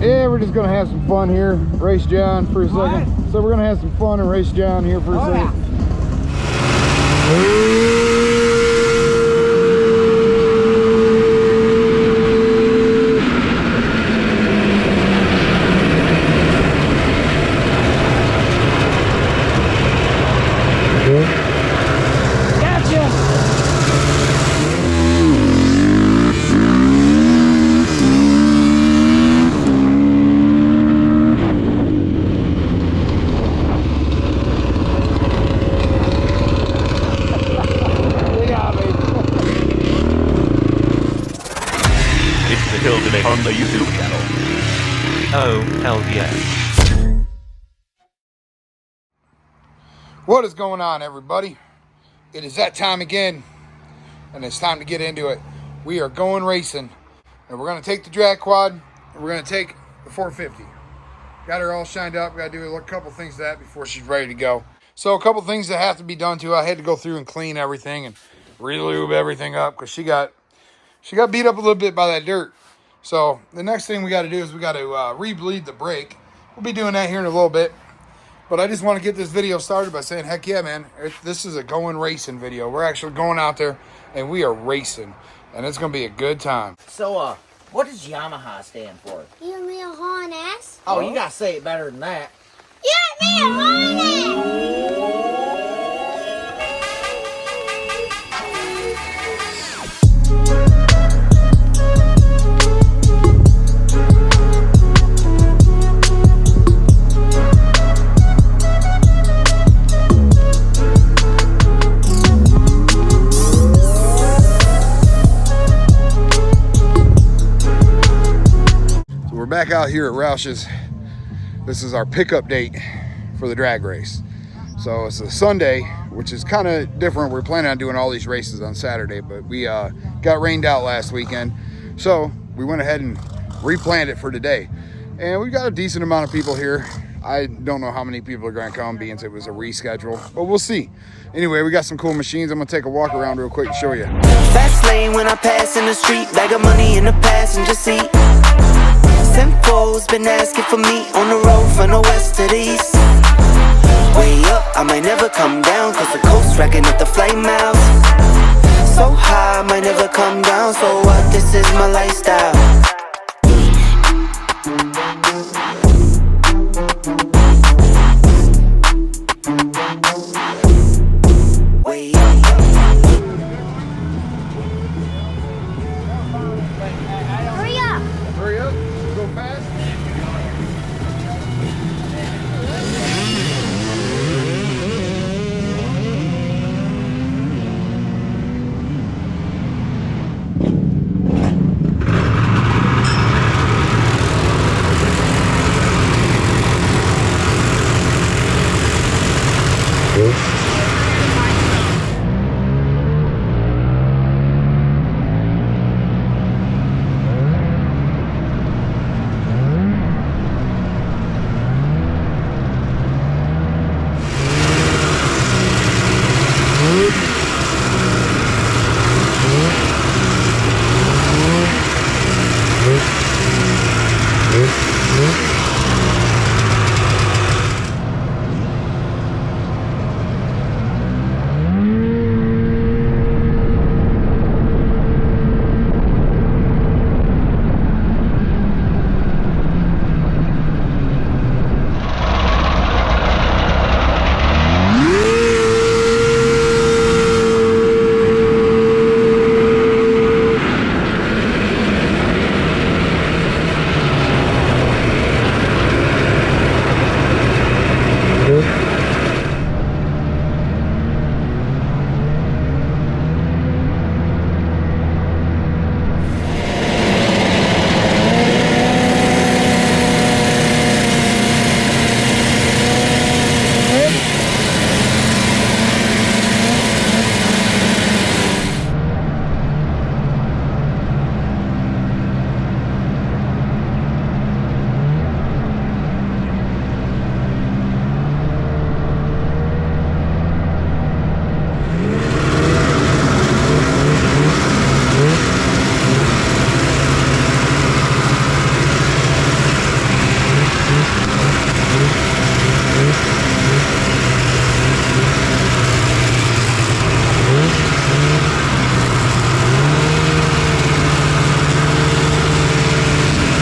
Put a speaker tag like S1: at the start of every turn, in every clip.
S1: Yeah, we're just gonna have some fun here. Race John for a second. What? So we're gonna have some fun and race John here for a second.
S2: On the YouTube channel. Oh, hell yeah.
S1: What is going on, everybody? It is that time again, and it's time to get into it. We are going racing, and we're going to take the drag quad, and we're going to take the 450. Got her all shined up. Got to do a couple things to that before she's ready to go. So a couple things that have to be done too. I had to go through and clean everything and re-lube everything up because she got beat up a little bit by that dirt. So the next thing we got to do is we got to re-bleed the brake. We'll be doing that here in a little bit. But I just want to get this video started by saying, heck yeah, man. This is a going racing video. We're actually going out there and we are racing. And it's going to be a good time.
S3: So, what does Yamaha stand for?
S4: You mean a harness?
S3: Oh, you got to say it better than that.
S4: You mean a harness?
S1: Back out here at Rouch's. This is our pickup date for the drag race. So it's a Sunday, which is kind of different. We're planning on doing all these races on Saturday, but we got rained out last weekend. So we went ahead and replanned it for today. And we've got a decent amount of people here. I don't know how many people are going to come, being it was a reschedule, but we'll see. Anyway, we got some cool machines. I'm going to take a walk around real quick and show you.
S5: Fast lane when I pass in the street, bag of money in the passenger seat. Simcoe's been asking for me on the road from the west to the east. Way up, I might never come down, cause the coast racking up the flight miles. So high, I might never come down, so what, this is my lifestyle. Way up.
S4: Hurry up!
S1: Hurry up, go fast.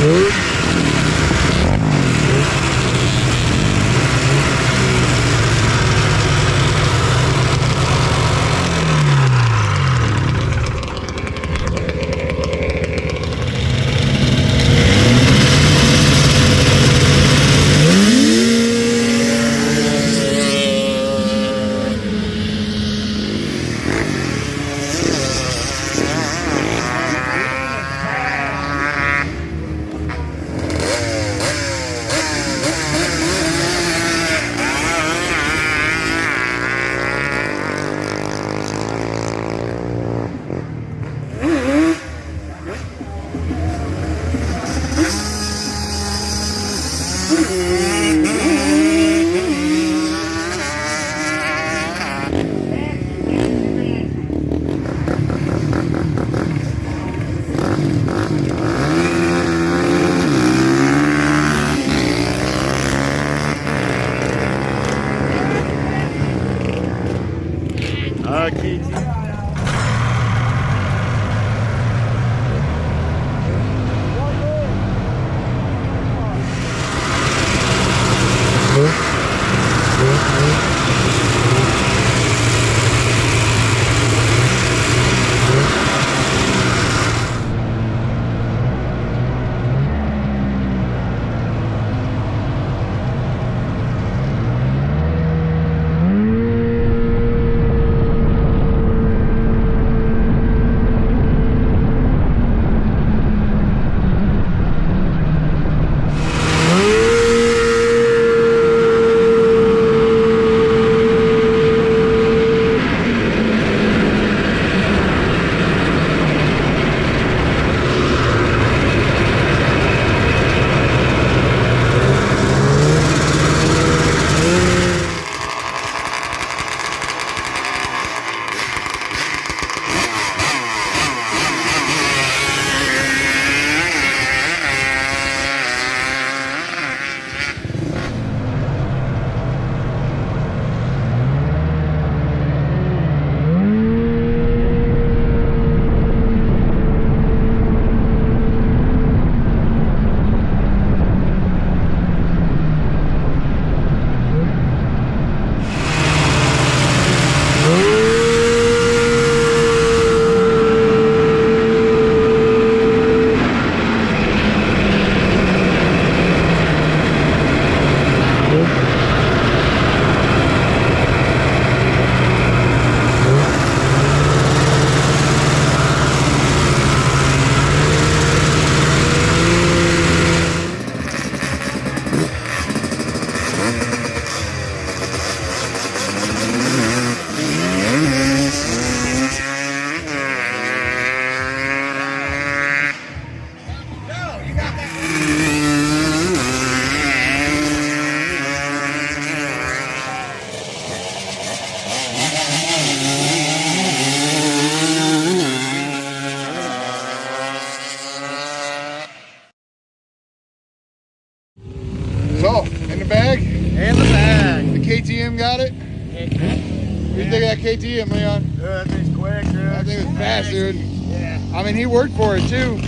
S1: So, in the bag?
S6: In the bag.
S1: The KTM got it? What do you think of that KTM, Leon?
S6: Dude, that thing's quick, dude.
S1: I think it's fast, dude.
S6: Yeah.
S1: I mean, he worked for it, too.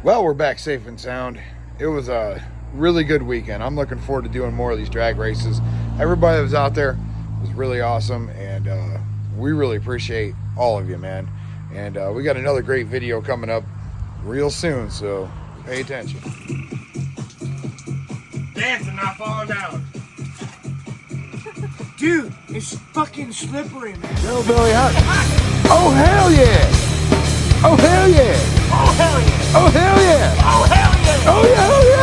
S1: Well, we're back safe and sound. it was a really good weekend. I'm looking forward to doing more of these drag races. Everybody that was out there was really awesome, and we really appreciate all of you, man. And we got another great video coming up real soon, so pay attention.
S6: Dancing, not falling down.
S7: Dude, it's fucking slippery, man.
S1: Hillbilly hot. Oh, hell yeah. Oh, hell yeah.
S6: Oh, hell yeah.
S1: Oh, hell yeah.
S6: Oh, hell yeah.
S1: Oh, yeah, hell yeah.